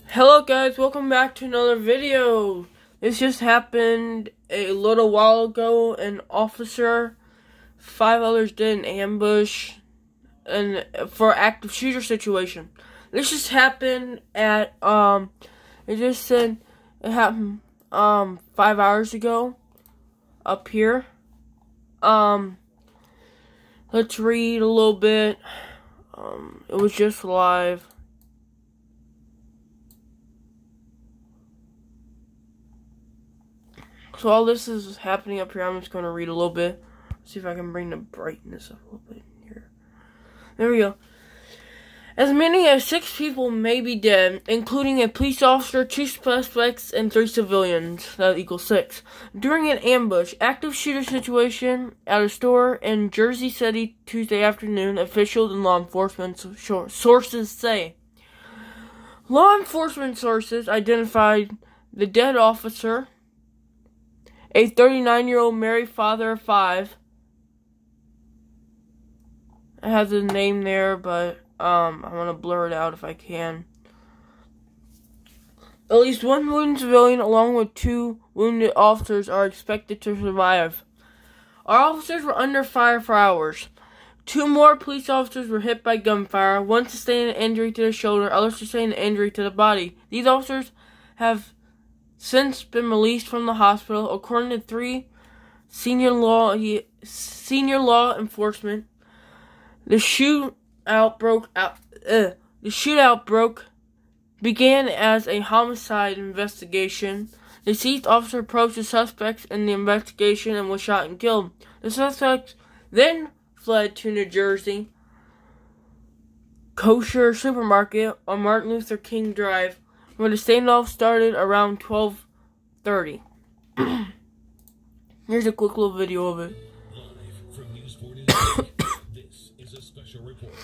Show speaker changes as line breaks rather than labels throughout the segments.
Hello guys, welcome back to another video. This just happened a little while ago. An officer, 5 others did an ambush and for active shooter situation. This just happened at it just said it happened 5 hours ago up here. Let's read a little bit. It was just live. So all this is happening up here. I'm just going to read a little bit. See if I can bring the brightness up a little bit here. There we go. As many as 6 people may be dead, including a police officer, 2 suspects, and 3 civilians. That equals 6. During an ambush, active shooter situation at a store in Jersey City Tuesday afternoon, officials and law enforcement sources say. Law enforcement sources identified the dead officer, a 39-year-old married father of 5. It has his name there, but I want to blur it out if I can. At least 1 wounded civilian along with 2 wounded officers are expected to survive. Our officers were under fire for hours. 2 more police officers were hit by gunfire. 1 sustained an injury to the shoulder, others sustained an injury to the body. These officers have since been released from the hospital, according to 3 senior law enforcement. The shootout began as a homicide investigation. The deceased officer approached the suspects in the investigation and was shot and killed. The suspects then fled to New Jersey Kosher Supermarket on Martin Luther King Drive, where the standoff started around 12:30. Here's a quick little video of it.
This is a special report.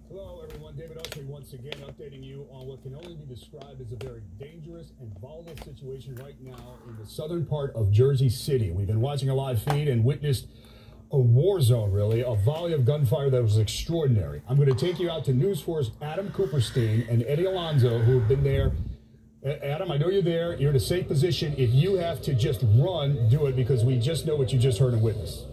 Hello everyone, David Utley once again updating you on what can only be described as a very dangerous and volatile situation right now in the southern part of Jersey City. We've been watching a live feed and witnessed a war zone, really, a volley of gunfire that was extraordinary. I'm going to take you out to News 4's Adam Cooperstein and Eddie Alonzo, who have been there. Adam, I know you're there. You're in a safe position. If you have to just run, do it, because we just know what you just heard and witnessed.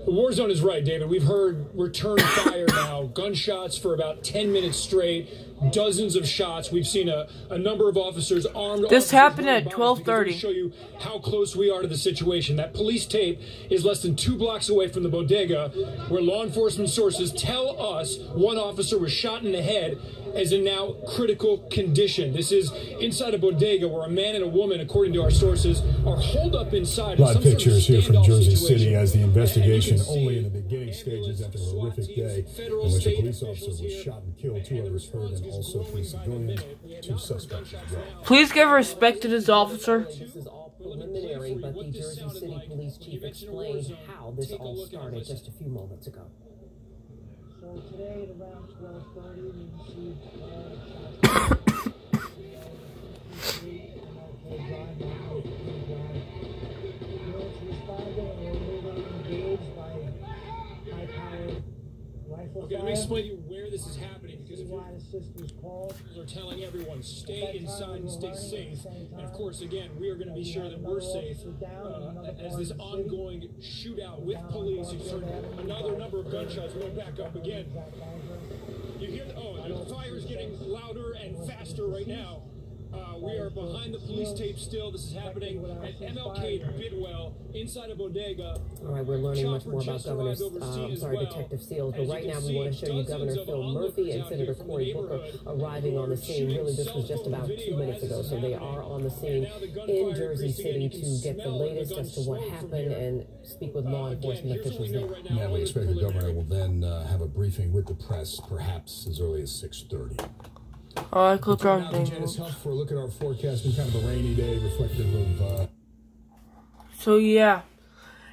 The war zone is right, David. We've heard return fire now, gunshots for about 10 minutes straight, dozens of shots. We've seen a number of officers armed.
This happened at 12:30.
To show you how close we are to the situation. That police tape is less than 2 blocks away from the bodega, where law enforcement sources tell us 1 officer was shot in the head, is in now critical condition. This is inside a bodega where a man and a woman, according to our sources, are holed up inside.
Live pictures here from Jersey City as the investigation only in the beginning stages after a horrific day in which a police officer was shot and killed, 2 others hurt, and also 3 civilians, 2 suspects as well.
Please give respect to this officer.
This is all preliminary, but the Jersey City Police Chief explained how this all started just a few moments ago.
So today at around 12:30, we received
Okay, let me explain to you where this is happening, because if we're telling everyone, stay inside and stay safe. And of course, again, we are going to be sure that we're safe as this ongoing shootout with police. You've heard another number of gunshots. We're going to back up again. You hear, the fire is getting louder and faster right now. We are behind the police tape still. This is happening at MLK Bidwell, inside a bodega.
All right, we're learning much more about Detective Seals, but right now we want to show you Governor Phil Murphy and Senator Cory Booker arriving on the scene. Really, this was just about 2 minutes ago, so they are on the scene in Jersey City to get the latest as to what happened and speak with law enforcement officials there.
Now we expect the governor will then have a briefing with the press, perhaps as early as 6:30.
I clicked on
things. For a look at our forecast, been kind of a rainy day, reflective of.
So yeah,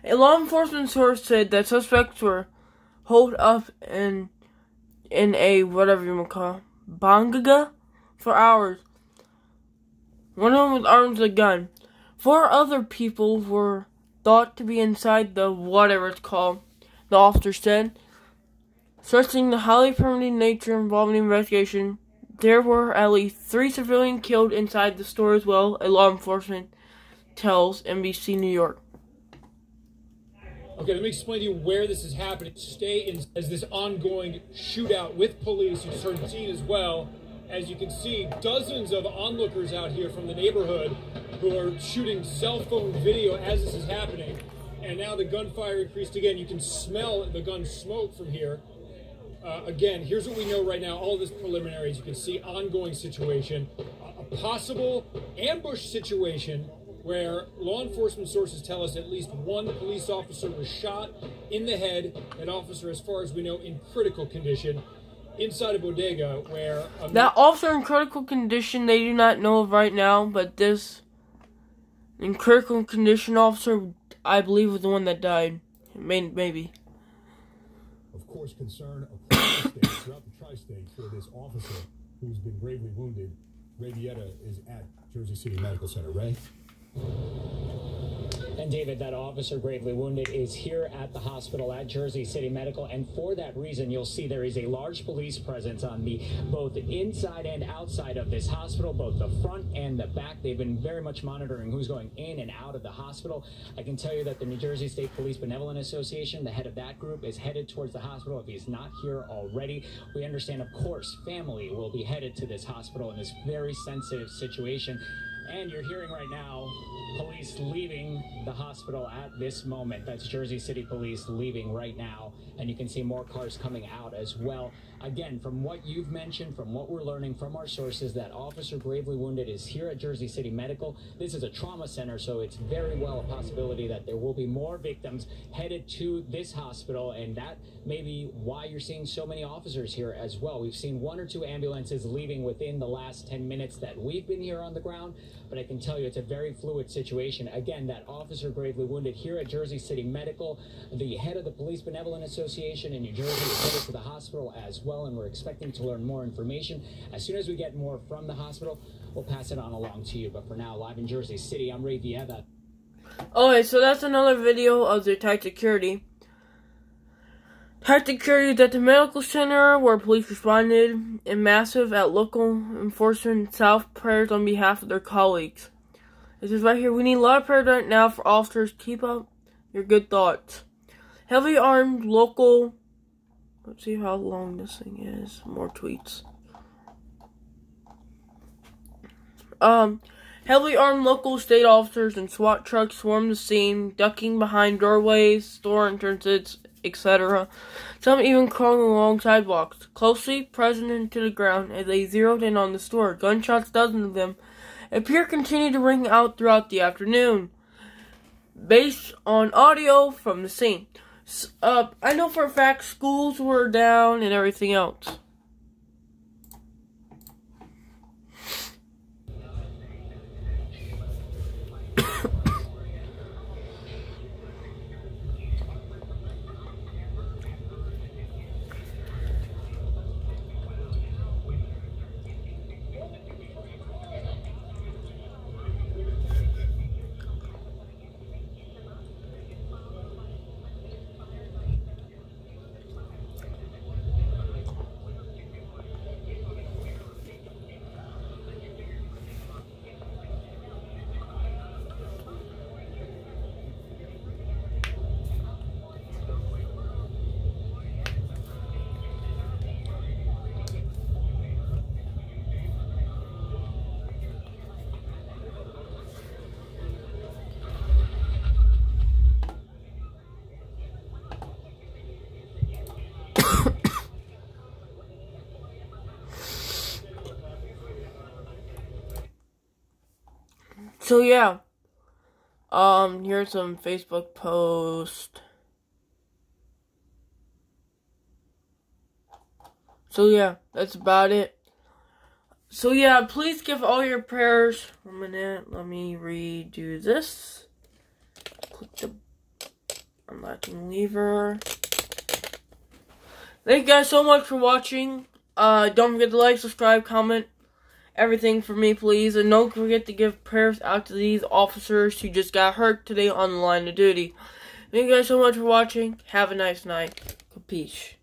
a law enforcement source said that suspects were holed up in a whatever you want to call bangaga for hours. One of them was armed with a gun. 4 other people were thought to be inside the whatever it's called. The officer said. Stressing the highly permanent nature involving the investigation, there were at least 3 civilians killed inside the store as well, a law enforcement tells NBC New York.
Okay, let me explain to you where this is happening. Stay in as this ongoing shootout with police. You just heard the scene as well. As you can see, dozens of onlookers out here from the neighborhood who are shooting cell phone video as this is happening. And now the gunfire increased again. You can smell the gun smoke from here. Again, here's what we know right now. All of this preliminary, as you can see, ongoing situation. A possible ambush situation where law enforcement sources tell us at least 1 police officer was shot in the head. An officer, as far as we know, in critical condition. Inside a bodega where...
that officer in critical condition, they do not know of right now, but this in critical condition officer, I believe, was the one that died. Maybe.
Of course, concern across the state, throughout the tri-state, for this officer who's been gravely wounded. Ray Vieta is at Jersey City Medical Center. Ray?
And David, that officer gravely wounded is here at the hospital at Jersey City Medical, and for that reason, you'll see there is a large police presence on the both inside and outside of this hospital, both the front and the back. They've been very much monitoring who's going in and out of the hospital. I can tell you that the New Jersey State Police Benevolent Association, the head of that group, is headed towards the hospital if he's not here already. We understand, of course, family will be headed to this hospital in this very sensitive situation. And you're hearing right now police leaving the hospital at this moment. That's Jersey City Police leaving right now. And you can see more cars coming out as well. Again, from what you've mentioned, from what we're learning from our sources, that officer gravely wounded is here at Jersey City Medical. This is a trauma center, so it's very well a possibility that there will be more victims headed to this hospital, and that may be why you're seeing so many officers here as well. We've seen 1 or 2 ambulances leaving within the last 10 minutes that we've been here on the ground, but I can tell you it's a very fluid situation. Again, that officer gravely wounded here at Jersey City Medical. The head of the Police Benevolent Association in New Jersey is headed to the hospital as well, and we're expecting to learn more information. As soon as we get more from the hospital, we'll pass it on along to you. But for now, live in Jersey City, I'm Ray Vieta.
Okay, so that's another video of the tight security. Tight security at the medical center where police responded in massive at local enforcement South prayers on behalf of their colleagues. This is right here. We need a lot of prayers right now for officers. Keep up your good thoughts. Heavily armed local... Let's see how long this thing is. More tweets. Heavily armed local state officers and SWAT trucks swarmed the scene, ducking behind doorways, store entrances, etc. Some even crawling along sidewalks, closely pressed into the ground as they zeroed in on the store. Gunshots, dozens of them, appear to continue to ring out throughout the afternoon, based on audio from the scene. I know for a fact schools were down and everything else. So yeah, here's some Facebook post. So yeah, that's about it. So yeah, please give all your prayers. 1 minute, let me redo this. Click the unlocking lever. Thank you guys so much for watching. Don't forget to like, subscribe, comment. Everything for me, please. And don't forget to give prayers out to these officers who just got hurt today on the line of duty. Thank you guys so much for watching. Have a nice night. Capiche.